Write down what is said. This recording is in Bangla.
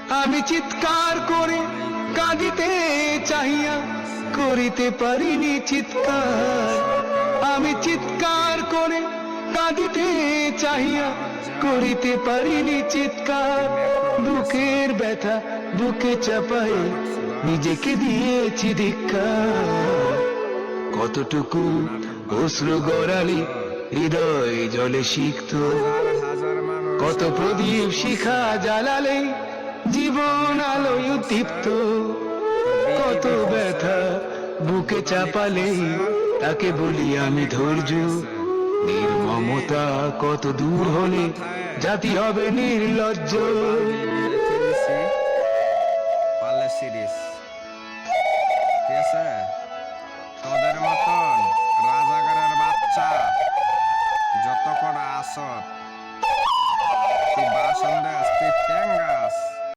আমি চিৎকার করে কাঁদিতে চাহিয়া করিতে পারিনি চিৎকার। আমি চিৎকার করে কাঁদিতে চাহিয়া করিতে পারিনি চিৎকার। বুকের ব্যথা বুকে চাপায়ে নিজেকে দিয়েছি ধিক্কার। কতটুকু অশ্রু গড়ালি হৃদয় জলে সিক্ত, কত প্রদীপ শিখা জ্বালালে জীবন আলোয় উদ্দীপ্ত। কত ব্যথা বুকে চাপালে তাকে বলি আমি ধৈর্য। নির্মমতা কত দূর হলে জাতি হবে নির্লজ্জ।